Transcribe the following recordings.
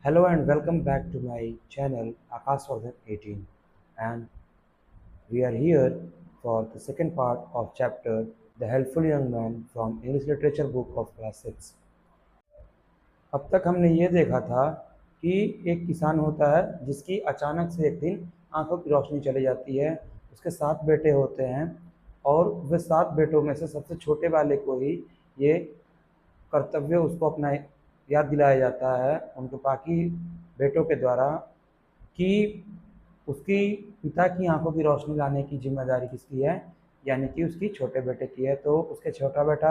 Hello and welcome back to my channel Akashwardhan 18, and we are here for the second part of chapter The Helpful Young Man from English Literature book of class 6. अब तक हमने ये देखा था कि एक किसान होता है जिसकी अचानक से एक दिन आंखों की रोशनी चली जाती है। उसके 7 बेटे होते हैं और वे 7 बेटों में से सबसे छोटे वाले को ही ये कर्तव्य उसको अपना याद दिलाया जाता है उनके बाकी बेटों के द्वारा कि उसकी पिता की आंखों की रोशनी लाने की जिम्मेदारी किसकी है, यानी कि उसकी छोटे बेटे की है। तो उसके छोटा बेटा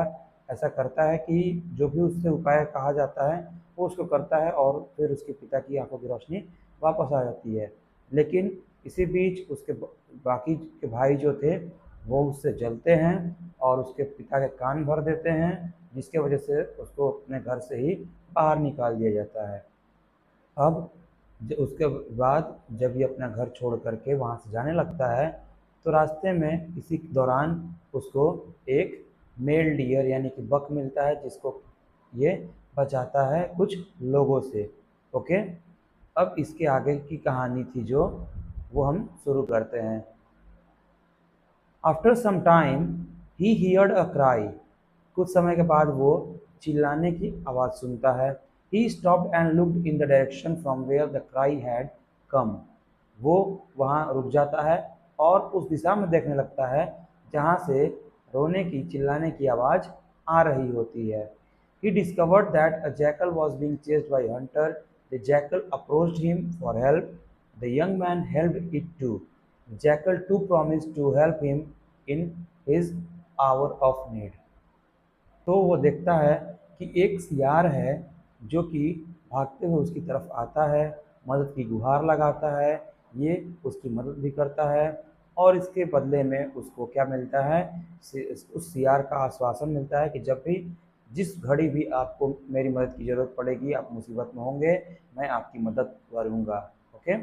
ऐसा करता है कि जो भी उससे उपाय कहा जाता है वो उसको करता है और फिर उसके पिता की आंखों की रोशनी वापस आ जाती है। लेकिन इसी बीच उसके बाकी के भाई जो थे वो उससे जलते हैं और उसके पिता के कान भर देते हैं, जिसके वजह से उसको अपने घर से ही बाहर निकाल दिया जाता है। अब उसके बाद जब ये अपना घर छोड़ करके वहाँ से जाने लगता है तो रास्ते में इसी दौरान उसको एक मेल डियर यानी कि बक मिलता है, जिसको ये बचाता है कुछ लोगों से। ओके, अब इसके आगे की कहानी थी जो वो हम शुरू करते हैं। After some time he heard a cry. कुछ समय के बाद वो चिल्लाने की आवाज़ सुनता है। He stopped and looked in the direction from where the cry had come. वो वहाँ रुक जाता है और उस दिशा में देखने लगता है जहाँ से रोने की चिल्लाने की आवाज़ आ रही होती है। He discovered that a jackal was being chased by a hunter. The jackal approached him for help. The young man helped it too. Jackal too promised to help him in his hour of need. तो वो देखता है कि एक सियार है जो कि भागते हुए उसकी तरफ आता है, मदद की गुहार लगाता है। ये उसकी मदद भी करता है और इसके बदले में उसको क्या मिलता है, उस सियार का आश्वासन मिलता है कि जब भी जिस घड़ी भी आपको मेरी मदद की ज़रूरत पड़ेगी, आप मुसीबत में होंगे, मैं आपकी मदद करूँगा। Okay,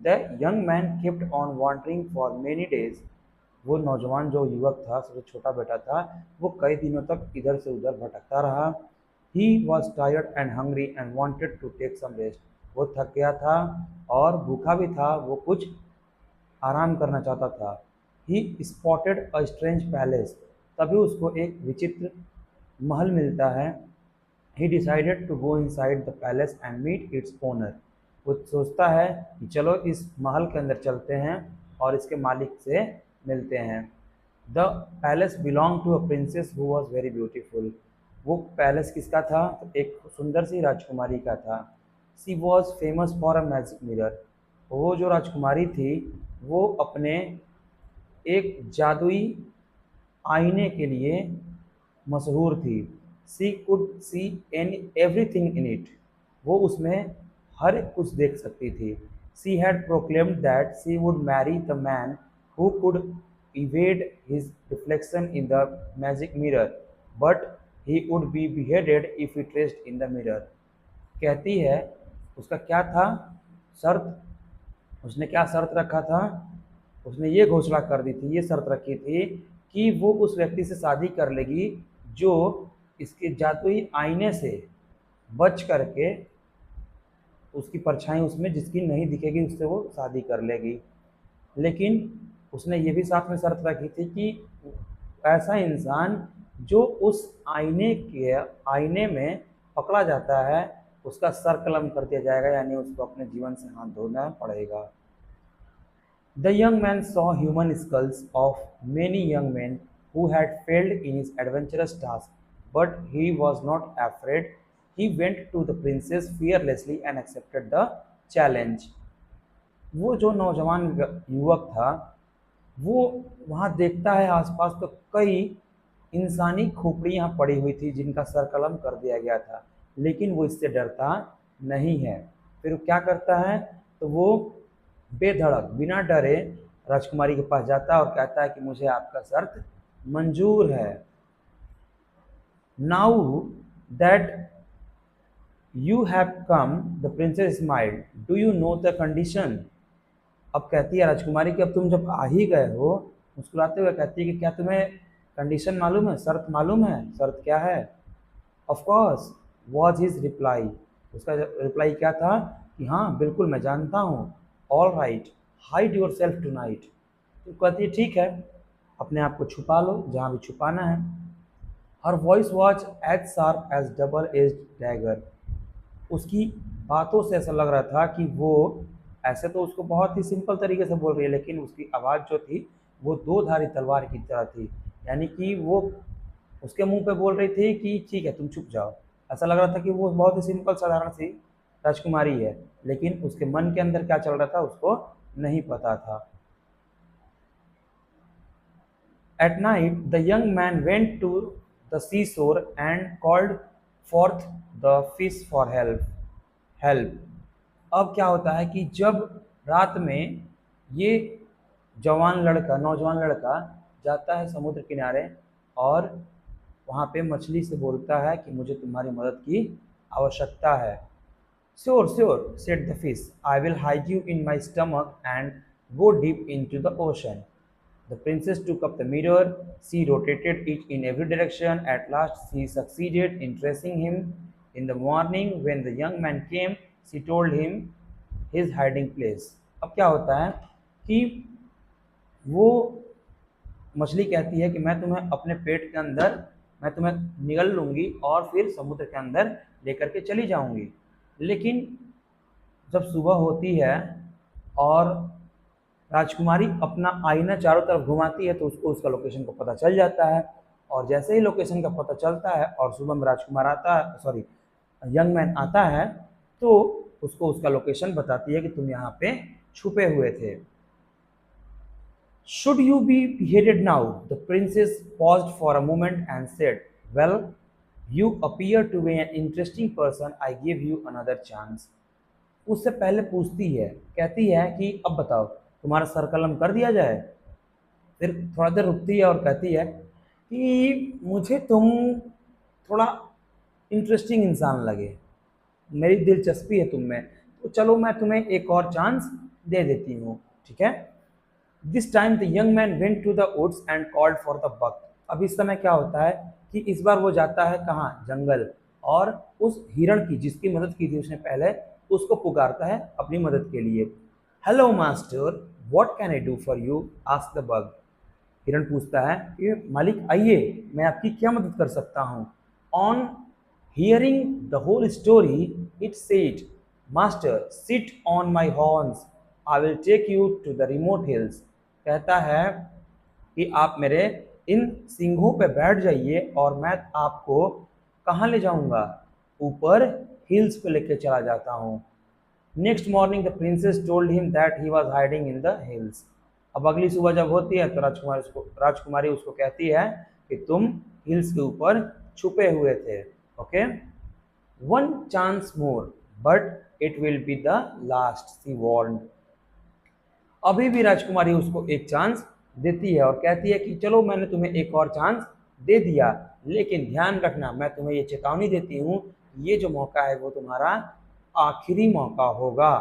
the young man kept on wandering for many days. वो नौजवान जो युवक था, सबसे छोटा बेटा था, वो कई दिनों तक इधर से उधर भटकता रहा। He was tired and hungry and wanted to take some rest. वो थक गया था और भूखा भी था, वो कुछ आराम करना चाहता था। He spotted a strange palace. तभी उसको एक विचित्र महल मिलता है। He decided to go inside the palace and meet its owner. वो सोचता है कि चलो इस महल के अंदर चलते हैं और इसके मालिक से मिलते हैं। The palace belong to a princess who was very beautiful. वो पैलेस किसका था? तो एक सुंदर सी राजकुमारी का था। She was famous for a magic mirror. वो जो राजकुमारी थी वो अपने एक जादुई आईने के लिए मशहूर थी। She could see an everything in it. वो उसमें हर कुछ देख सकती थी। She had proclaimed that she would marry the man who could evade his reflection in the magic mirror, but he would be beheaded if he traced in the mirror. कहती है उसका क्या था शर्त, उसने क्या शर्त रखा था? उसने ये घोषणा कर दी थी, ये शर्त रखी थी कि वो उस व्यक्ति से शादी कर लेगी जो इसके जादुई आईने से बच करके उसकी परछाई उसमें जिसकी नहीं दिखेगी उससे वो शादी कर लेगी। लेकिन उसने ये भी साथ में शर्त रखी थी कि ऐसा इंसान जो उस आईने में पकड़ा जाता है उसका सर कलम कर दिया जाएगा, यानी उसको अपने जीवन से हाथ धोना पड़ेगा। The young man saw human skulls of many young men who had failed in his adventurous task, but he was not afraid. He went to the princess fearlessly and accepted the challenge. वो जो नौजवान युवक था वो वहाँ देखता है आसपास तो कई इंसानी खोपड़ियाँ पड़ी हुई थी जिनका सर कलम कर दिया गया था, लेकिन वो इससे डरता नहीं है। फिर वो क्या करता है, तो वो बेधड़क बिना डरे राजकुमारी के पास जाता है और कहता है कि मुझे आपका शर्त मंजूर है। Now that you have come the princess smiled, do you know the condition. अब कहती है राजकुमारी कि अब तुम जब आ ही गए हो, मुस्कुराते हुए कहती है कि क्या तुम्हें कंडीशन मालूम है, शर्त मालूम है, शर्त क्या है? Of course was his reply. उसका रिप्लाई क्या था कि हाँ बिल्कुल मैं जानता हूँ। All right, hide yourself tonight. तो कहती है ठीक है, अपने आप को छुपा लो जहाँ भी छुपाना है। Her voice was as sharp as double edged dagger. उसकी बातों से ऐसा लग रहा था कि वो, ऐसे तो उसको बहुत ही सिंपल तरीके से बोल रही है, लेकिन उसकी आवाज़ जो थी वो दो धारी तलवार की तरह थी। यानी कि वो उसके मुंह पे बोल रही थी कि ठीक है तुम चुप जाओ। ऐसा लग रहा था कि वो बहुत ही सिंपल साधारण सी राजकुमारी है, लेकिन उसके मन के अंदर क्या चल रहा था उसको नहीं पता था। At night, the young man went to the seashore and called forth the fish for help. Help. अब क्या होता है कि जब रात में ये नौजवान लड़का जाता है समुद्र किनारे और वहाँ पे मछली से बोलता है कि मुझे तुम्हारी मदद की आवश्यकता है। Sure, sure, said the fish. I will hide you in my stomach and go deep into the ocean. The princess took up the mirror. She rotated it in every direction. At last, she succeeded in tracing him. In the morning, when the young man came, she told him his hiding place. अब क्या होता है कि वो मछली कहती है कि मैं तुम्हें अपने पेट के अंदर, मैं तुम्हें निगल लूँगी और फिर समुद्र के अंदर लेकर के चली जाऊँगी। लेकिन जब सुबह होती है और राजकुमारी अपना आईना चारों तरफ घुमाती है तो उसको उसका लोकेशन का पता चल जाता है। और जैसे ही लोकेशन का पता चलता है और सुबह में राजकुमार आता है, सॉरी यंग मैन आता है, तो उसको उसका लोकेशन बताती है कि तुम यहाँ पे छुपे हुए थे। Should you be beheaded now? The princess paused for a moment and said, well, you appear to be an interesting person. I give you another chance. उससे पहले पूछती है, कहती है कि अब बताओ तुम्हारा सर कलम कर दिया जाए। फिर थोड़ा देर रुकती है और कहती है कि मुझे तुम थोड़ा इंटरेस्टिंग इंसान लगे, मेरी दिलचस्पी है तुम में, तो चलो मैं तुम्हें एक और चांस दे देती हूँ, ठीक है। This time the young man went to the woods and called for the buck. अब इस समय क्या होता है कि इस बार वो जाता है कहाँ, जंगल, और उस हिरण की जिसकी मदद की थी उसने पहले, उसको पुकारता है अपनी मदद के लिए। Hello master, what can I do for you, asked the bug. हिरण पूछता है कि मालिक आइए, मैं आपकी क्या मदद कर सकता हूँ। On hearing the whole story it said, master sit on my horns, I will take you to the remote hills. कहता है कि आप मेरे इन सिंघों पे बैठ जाइए और मैं आपको कहाँ ले जाऊंगा, ऊपर हिल्स पे लेके चला जाता हूँ। Next morning the princess told him that he was hiding in the hills. अब अगली सुबह जब होती है तो राजकुमारी उसको कहती है कि तुम हिल्स के ऊपर छुपे हुए थे। Okay, one chance more but it will be the last, she warned. अभी भी राजकुमारी उसको एक चांस देती है और कहती है कि चलो मैंने तुम्हें एक और चांस दे दिया, लेकिन ध्यान रखना मैं तुम्हें ये चेतावनी देती हूँ, ये जो मौका है वो तुम्हारा आखिरी मौका होगा।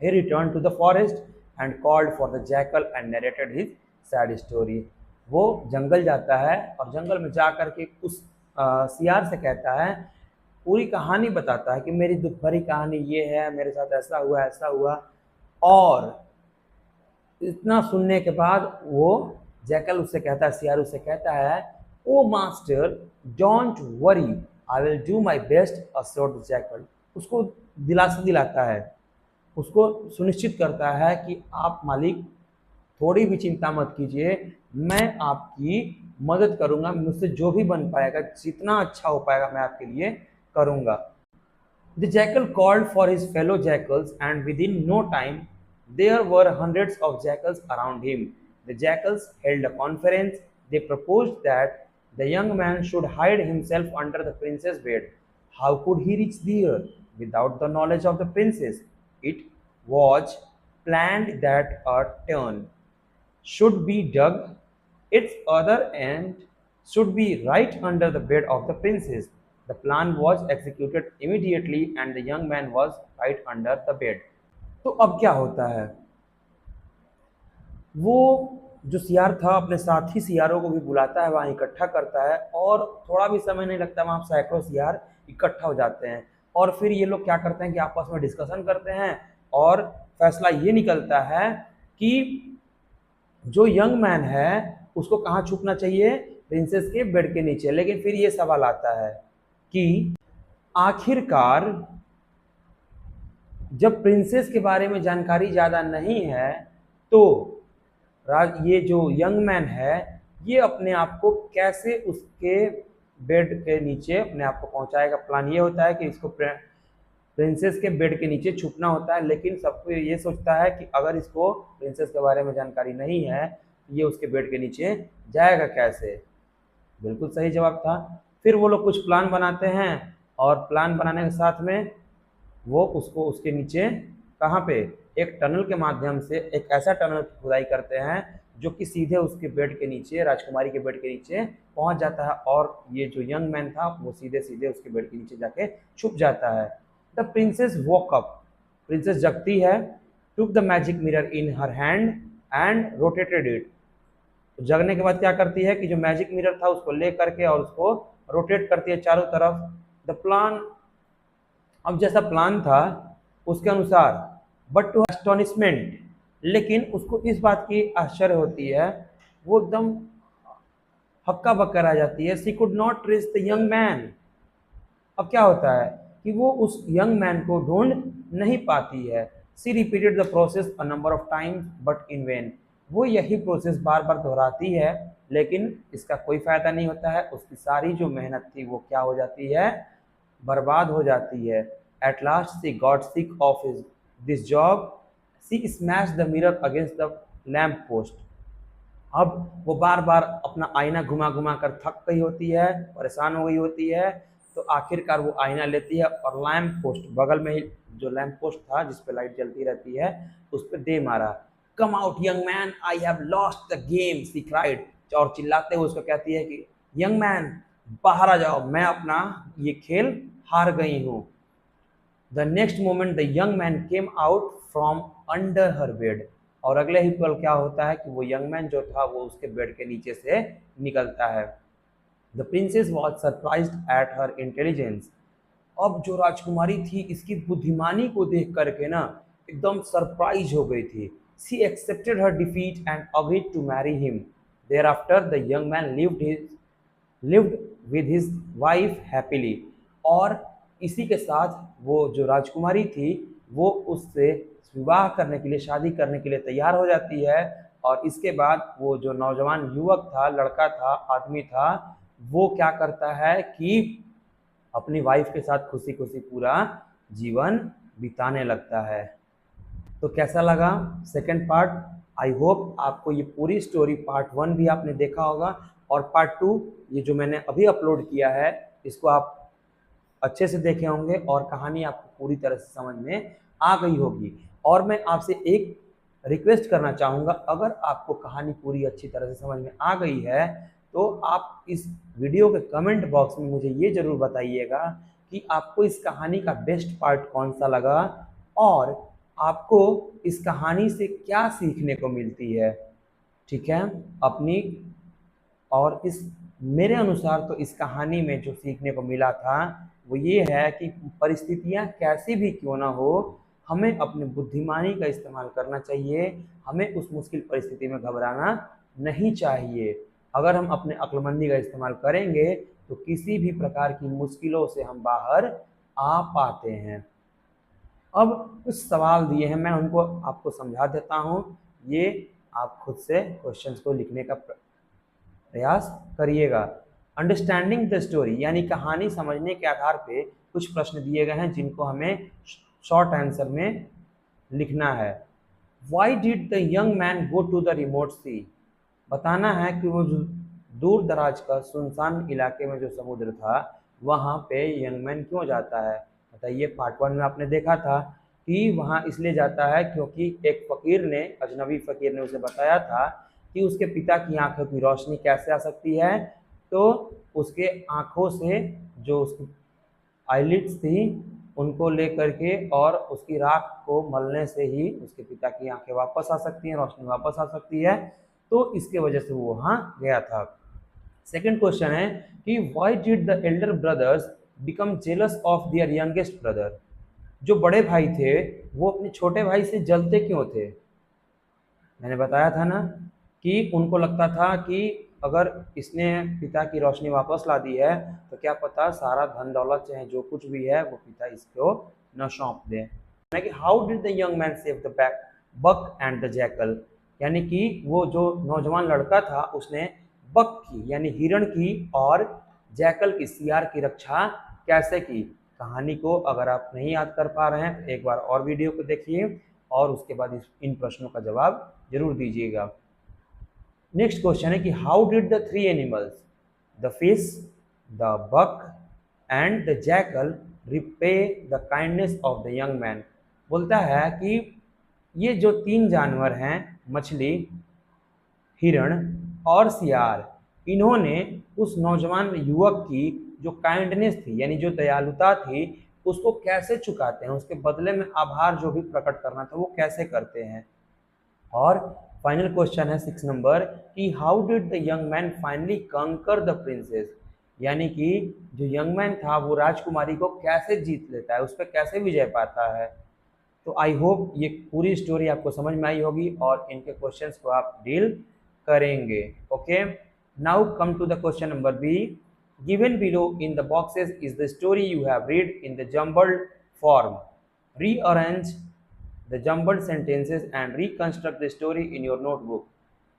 He returned to the forest and called for the jackal and narrated his sad story. वो जंगल जाता है और जंगल में जा कर के उस सियार से कहता है, पूरी कहानी बताता है कि मेरी दुख भरी कहानी ये है, मेरे साथ ऐसा हुआ। और इतना सुनने के बाद वो जैकल उससे कहता है, सियार उससे कहता है, oh master don't worry, I will do my best, assured the jackal. उसको दिलासा दिलाता है, उसको सुनिश्चित करता है कि आप मालिक थोड़ी भी चिंता मत कीजिए, मैं आपकी मदद करूंगा, मुझसे जो भी बन पाएगा, जितना अच्छा हो पाएगा मैं आपके लिए करूंगा। The jackal called for his fellow jackals, and within no time there were hundreds of jackals around him. The jackals held a conference. They proposed that the young man should hide himself under the prince's bed. How could he reach there without the knowledge of the princess? It was planned that a turn should be dug, its other end should be right under the bed of the princess. The plan was executed immediately and the young man was right under the bed. तो अब क्या होता है, वो जो सियार था अपने साथी सियारों को भी बुलाता है, वहाँ इकट्ठा करता है और थोड़ा भी समय नहीं लगता, वहाँ सैकड़ों सियार इकट्ठा हो जाते हैं और फिर ये लोग क्या करते हैं कि आपस में डिस्कशन करते हैं और फैसला ये निकलता है कि जो यंग मैन है उसको कहाँ छुपना चाहिए, प्रिंसेस के बेड के नीचे। लेकिन फिर ये सवाल आता है कि आखिरकार जब प्रिंसेस के बारे में जानकारी ज़्यादा नहीं है तो ये जो यंग मैन है ये अपने आप को कैसे उसके बेड के नीचे अपने आप को पहुंचाएगा। प्लान ये होता है कि इसको प्रिंसेस के बेड के नीचे छुपना होता है, लेकिन सबको ये सोचता है कि अगर इसको प्रिंसेस के बारे में जानकारी नहीं है ये उसके बेड के नीचे जाएगा कैसे। बिल्कुल सही जवाब था। फिर वो लोग कुछ प्लान बनाते हैं और प्लान बनाने के साथ में वो उसको उसके नीचे कहाँ पे, एक टनल के माध्यम से एक ऐसा टनल खुदाई करते हैं जो कि सीधे उसके बेड के नीचे, राजकुमारी के बेड के नीचे पहुंच जाता है और ये जो यंग मैन था वो सीधे सीधे उसके बेड के नीचे जाके छुप जाता है। The princess walk up, princess जगती है, took the magic mirror in her hand and rotated it. जगने के बाद क्या करती है कि जो मैजिक मिरर था उसको ले करके और उसको रोटेट करती है चारों तरफ। द प्लान, अब जैसा प्लान था उसके अनुसार, बट टू एस्टोनिशमेंट, लेकिन उसको इस बात की आश्चर्य होती है, वो एकदम हक्का बक्का रह जाती है। She could not trace the young man. अब क्या होता है कि वो उस यंग मैन को ढूंढ नहीं पाती है। She repeated the process a number of times but in vain. वो यही प्रोसेस बार बार दोहराती है लेकिन इसका कोई फायदा नहीं होता है। उसकी सारी जो मेहनत थी वो क्या हो जाती है, बर्बाद हो जाती है। At last she got sick of this job, she smash the mirror against the lamp post. अब वो बार बार अपना आईना घुमा घुमा कर थक गई होती है, परेशान हो गई होती है, तो आखिरकार वो आईना लेती है और लैम्प पोस्ट, बगल में ही जो लैम्प पोस्ट था जिस पे लाइट जलती रहती है उस पर दे मारा। Come out young man, I have lost the game, she cried. और चिल्लाते हुए उसको कहती है कि यंग मैन बाहर आ जाओ, मैं अपना ये खेल हार गई हूँ। The next moment the young man came out from under her bed. और अगले ही पल क्या होता है कि वो यंग मैन जो था वो उसके बेड के नीचे से निकलता है। The princess was surprised at her intelligence. अब जो राजकुमारी थी इसकी बुद्धिमानी को देख करके ना एकदम सरप्राइज हो गई थी। She accepted her defeat and agreed to marry him. Thereafter the young man lived with his wife happily. और इसी के साथ वो जो राजकुमारी थी वो उससे विवाह करने के लिए, शादी करने के लिए तैयार हो जाती है। और इसके बाद वो जो नौजवान युवक था, लड़का था, आदमी था, वो क्या करता है कि अपनी वाइफ के साथ खुशी खुशी पूरा जीवन बिताने लगता है। तो कैसा लगा सेकंड पार्ट? आई होप आपको ये पूरी स्टोरी पार्ट 1 भी आपने देखा होगा और पार्ट 2 ये जो मैंने अभी अपलोड किया है इसको आप अच्छे से देखे होंगे और कहानी आपको पूरी तरह से समझ में आ गई होगी। और मैं आपसे एक रिक्वेस्ट करना चाहूँगा, अगर आपको कहानी पूरी अच्छी तरह से समझ में आ गई है तो आप इस वीडियो के कमेंट बॉक्स में मुझे ये ज़रूर बताइएगा कि आपको इस कहानी का बेस्ट पार्ट कौन सा लगा और आपको इस कहानी से क्या सीखने को मिलती है। ठीक है, अपनी और इस मेरे अनुसार तो इस कहानी में जो सीखने को मिला था वो ये है कि परिस्थितियाँ कैसी भी क्यों ना हो, हमें अपनी बुद्धिमानी का इस्तेमाल करना चाहिए। हमें उस मुश्किल परिस्थिति में घबराना नहीं चाहिए। अगर हम अपने अक्लमंदी का इस्तेमाल करेंगे तो किसी भी प्रकार की मुश्किलों से हम बाहर आ पाते हैं। अब कुछ सवाल दिए हैं, मैं उनको आपको समझा देता हूँ। ये आप खुद से क्वेश्चंस को लिखने का प्रयास करिएगा। अंडरस्टैंडिंग द स्टोरी यानी कहानी समझने के आधार पे कुछ प्रश्न दिए गए हैं जिनको हमें शॉर्ट आंसर में लिखना है। Why did the young man go to the remote sea? बताना है कि वो दूर दराज का सुनसान इलाके में जो समुद्र था वहाँ पे यंग मैन क्यों जाता है। बताइए, पार्ट 1 में आपने देखा था कि वहाँ इसलिए जाता है क्योंकि एक फ़कीर ने, अजनबी फ़कीर ने उसे बताया था कि उसके पिता की आंखों की रोशनी कैसे आ सकती है। तो उसके आँखों से जो उसकी आईलिड्स थी उनको ले करके और उसकी राख को मलने से ही उसके पिता की आंखें वापस आ सकती हैं, रोशनी वापस आ सकती है। तो इसके वजह से वो वहाँ गया था। सेकंड क्वेश्चन है कि why did the Elder brothers become jealous of their youngest brother. जो बड़े भाई थे वो अपने छोटे भाई से जलते क्यों थे? मैंने बताया था ना कि उनको लगता था कि अगर इसने पिता की रोशनी वापस ला दी है तो क्या पता सारा धन दौलत चाहे जो कुछ भी है वो पिता इसको न सौंप दें। यानी कि how did the young man save the buck and the jackal, यानी कि वो जो नौजवान लड़का था उसने बक की यानी हिरण की और जैकल की सियार की रक्षा कैसे की। कहानी को अगर आप नहीं याद कर पा रहे हैं तो एक बार और वीडियो को देखिए और उसके बाद इन प्रश्नों का जवाब जरूर दीजिएगा। नेक्स्ट क्वेश्चन है कि how did the three animals the fish, the buck and the jackal repay the kindness of the young man. बोलता है कि ये जो तीन जानवर हैं मछली, हिरण और सियार, इन्होंने उस नौजवान युवक की जो काइंडनेस थी यानी जो दयालुता थी उसको कैसे चुकाते हैं, उसके बदले में आभार जो भी प्रकट करना था वो कैसे करते हैं। और फाइनल क्वेश्चन है 6 नंबर कि how did the young man finally कंकर द प्रिंसेस, यानी कि जो यंग मैन था वो राजकुमारी को कैसे जीत लेता है, उस पर कैसे विजय पाता है। तो आई होप ये पूरी स्टोरी आपको समझ में आई होगी और इनके क्वेश्चंस को आप डील करेंगे। Okay, now come to the question number B. Given below in the boxes is the story you have read in the jumbled form. Rearrange the jumbled sentences and reconstruct the story in your notebook.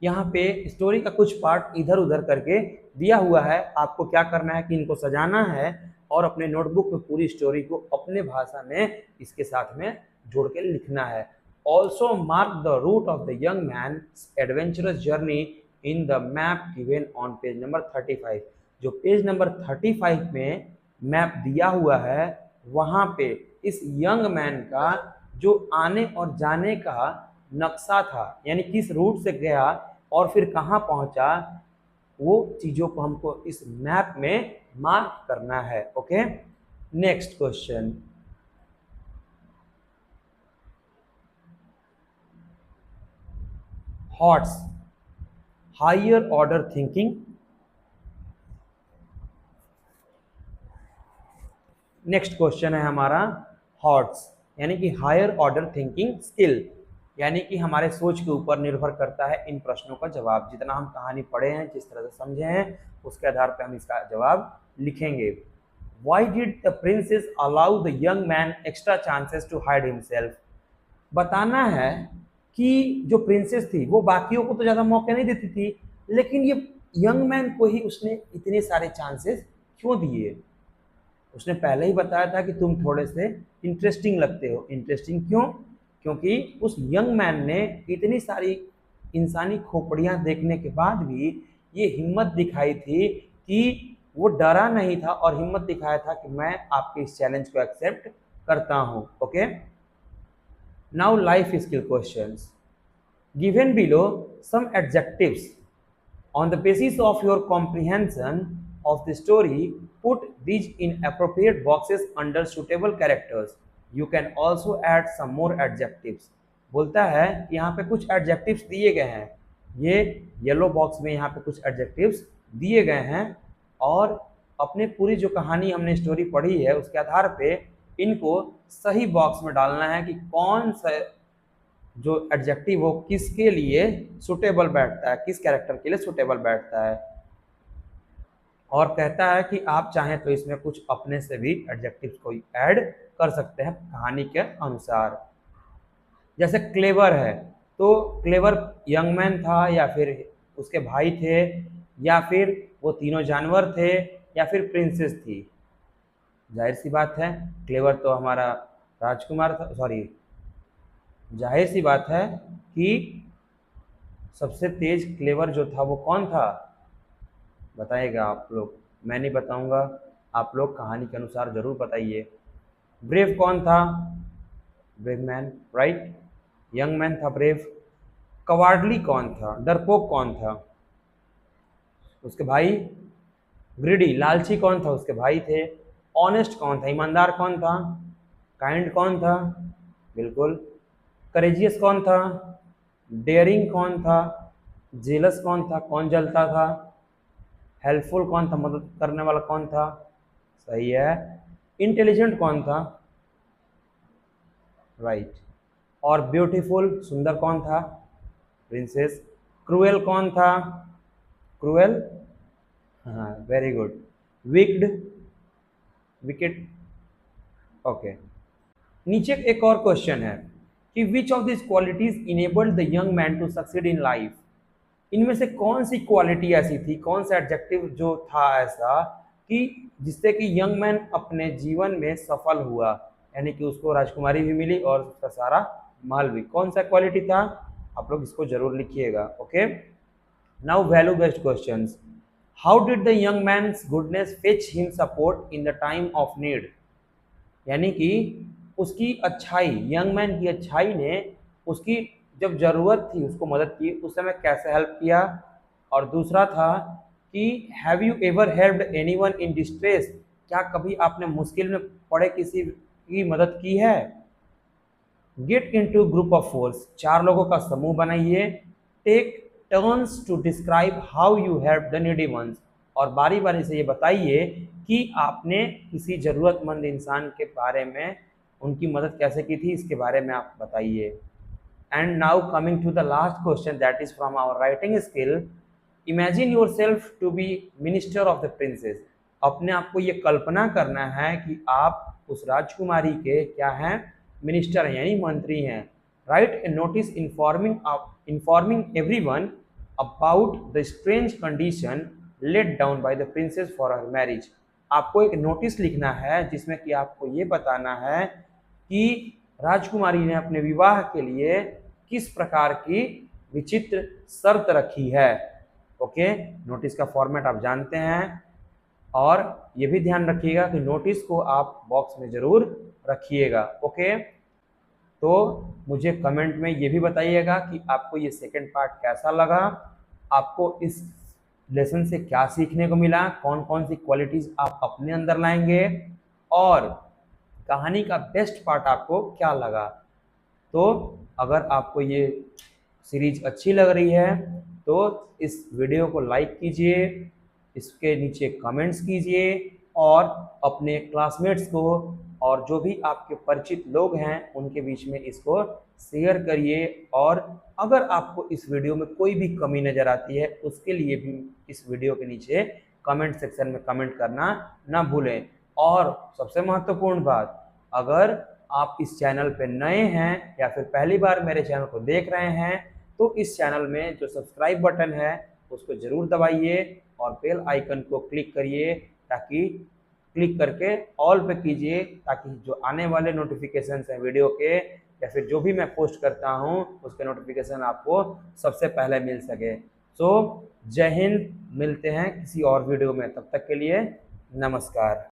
यहाँ पे story का कुछ part इधर उधर करके दिया हुआ है, आपको क्या करना है कि इनको सजाना है और अपने नोटबुक में पूरी स्टोरी को अपने भाषा में इसके साथ में जोड़ के लिखना है। Also mark the route of the young man adventurous journey in the map given on page number 35। जो पेज नंबर 35 में मैप दिया हुआ है वहाँ पे इस यंग मैन का जो आने और जाने का नक्शा था यानी किस रूट से गया और फिर कहाँ पहुँचा, वो चीज़ों को हमको इस मैप में मार्क करना है। Okay, next question. HOTS higher order thinking. Next question है हमारा हॉट्स यानी कि हायर ऑर्डर थिंकिंग स्किल, यानी कि हमारे सोच के ऊपर निर्भर करता है इन प्रश्नों का जवाब। जितना हम कहानी पढ़े हैं, जिस तरह से समझे हैं, उसके आधार पर हम इसका जवाब लिखेंगे। Why did the princess allow the young man extra chances to hide himself? बताना है कि जो प्रिंसेस थी वो बाकियों को तो ज़्यादा मौके नहीं देती थी, लेकिन ये यंग मैन को ही उसने इतने सारे चांसेस क्यों दिए। उसने पहले ही बताया था कि तुम थोड़े से इंटरेस्टिंग लगते हो। इंटरेस्टिंग क्यों? क्योंकि उस यंग मैन ने इतनी सारी इंसानी खोपड़ियाँ देखने के बाद भी ये हिम्मत दिखाई थी कि वो डरा नहीं था और हिम्मत दिखाया था कि मैं आपके इस चैलेंज को एक्सेप्ट करता हूँ। Okay, now life skill questions. Given below some adjectives on the basis of your comprehension of the story, put these in appropriate boxes under suitable characters. You can also add some more adjectives. बोलता है यहाँ पे कुछ adjectives दिए गए हैं, ये yellow box में यहाँ पे कुछ adjectives दिए गए हैं और अपने पूरी जो कहानी हमने स्टोरी पढ़ी है उसके आधार पे इनको सही बॉक्स में डालना है कि कौन सा जो एडजेक्टिव हो किसके लिए सुटेबल बैठता है, किस कैरेक्टर के लिए सुटेबल बैठता है। और कहता है कि आप चाहें तो इसमें कुछ अपने से भी एडजेक्टिव्स को ऐड कर सकते हैं कहानी के अनुसार। जैसे क्लेवर है तो क्लेवर यंग मैन था या फिर उसके भाई थे या फिर वो तीनों जानवर थे या फिर प्रिंसेस थी। जाहिर सी बात है क्लेवर तो हमारा राजकुमार था, सॉरी जाहिर सी बात है कि सबसे तेज क्लेवर जो था वो कौन था, बताइएगा आप लोग, मैं नहीं बताऊंगा, आप लोग कहानी के अनुसार जरूर बताइए। ब्रेव कौन था? Brave man, right, young man था ब्रेव। कवार्डली कौन था? डरपोक कौन था? उसके भाई। ग्रीडी लालची कौन था? उसके भाई थे। ऑनेस्ट कौन था? ईमानदार कौन था? काइंड कौन था? बिल्कुल। करेजियस कौन था? डेयरिंग कौन था? जेलस कौन था? कौन जलता था? हेल्पफुल कौन था? मदद करने वाला कौन था? सही है। इंटेलिजेंट कौन था? राइट। और ब्यूटीफुल सुंदर कौन था? प्रिंसेस। क्रूएल कौन था? क्रूएल, हाँ very good. Wicked, wicked, okay. नीचे एक और क्वेश्चन है कि which of this qualities enabled the young man to succeed in life. इनमें से कौन सी क्वालिटी ऐसी थी, कौन सा एडजेक्टिव जो था ऐसा कि जिससे कि यंग मैन अपने जीवन में सफल हुआ, यानी कि उसको राजकुमारी भी मिली और उसका सारा माल भी। कौन सा क्वालिटी था? आप लोग इसको जरूर लिखिएगा। Okay, now value based questions. How did the young man's goodness fetch him support in the time of need. यानी कि उसकी अच्छाई, यंग मैन की अच्छाई ने उसकी जब ज़रूरत थी उसको मदद की, उस समय कैसे हेल्प किया। और दूसरा था कि have you ever helped anyone in distress. क्या कभी आपने मुश्किल में पड़े किसी की मदद की है। Get into group of fours, 4 लोगों का समूह बनाइए। Take turns to describe how you help the needy ones, और बारी बारी से ये बताइए कि आपने किसी ज़रूरतमंद इंसान के बारे में उनकी मदद कैसे की थी, इसके बारे में आप बताइए। And now coming to the last question that is from our writing skill. Imagine yourself to be minister of the princess. अपने आप को ये कल्पना करना है कि आप उस राजकुमारी के क्या हैं, मिनिस्टर हैं यानी मंत्री हैं। Write a notice informing everyone about the strange condition laid down by the princess for her marriage. आपको एक नोटिस लिखना है जिसमें कि आपको ये बताना है कि राजकुमारी ने अपने विवाह के लिए किस प्रकार की विचित्र शर्त रखी है। ओके, नोटिस का फॉर्मेट आप जानते हैं, और ये भी ध्यान रखिएगा कि नोटिस को आप बॉक्स में जरूर रखिएगा। ओके, तो मुझे कमेंट में ये भी बताइएगा कि आपको ये सेकंड पार्ट कैसा लगा, आपको इस लेसन से क्या सीखने को मिला, कौन कौन सी क्वालिटीज आप अपने अंदर लाएंगे, और कहानी का बेस्ट पार्ट आपको क्या लगा। तो अगर आपको ये सीरीज अच्छी लग रही है तो इस वीडियो को लाइक कीजिए, इसके नीचे कमेंट्स कीजिए, और अपने क्लासमेट्स को और जो भी आपके परिचित लोग हैं उनके बीच में इसको शेयर करिए। और अगर आपको इस वीडियो में कोई भी कमी नज़र आती है उसके लिए भी इस वीडियो के नीचे कमेंट सेक्शन में कमेंट करना ना भूलें। और सबसे महत्वपूर्ण बात, अगर आप इस चैनल पे नए हैं या फिर पहली बार मेरे चैनल को देख रहे हैं तो इस चैनल में जो सब्सक्राइब बटन है उसको ज़रूर दबाइए और बेल आइकन को क्लिक करिए, ताकि क्लिक करके ऑल पे कीजिए, ताकि जो आने वाले नोटिफिकेशन हैं वीडियो के या फिर जो भी मैं पोस्ट करता हूँ उसके नोटिफिकेशन आपको सबसे पहले मिल सके। सो जय हिंद, मिलते हैं किसी और वीडियो में, तब तक के लिए नमस्कार।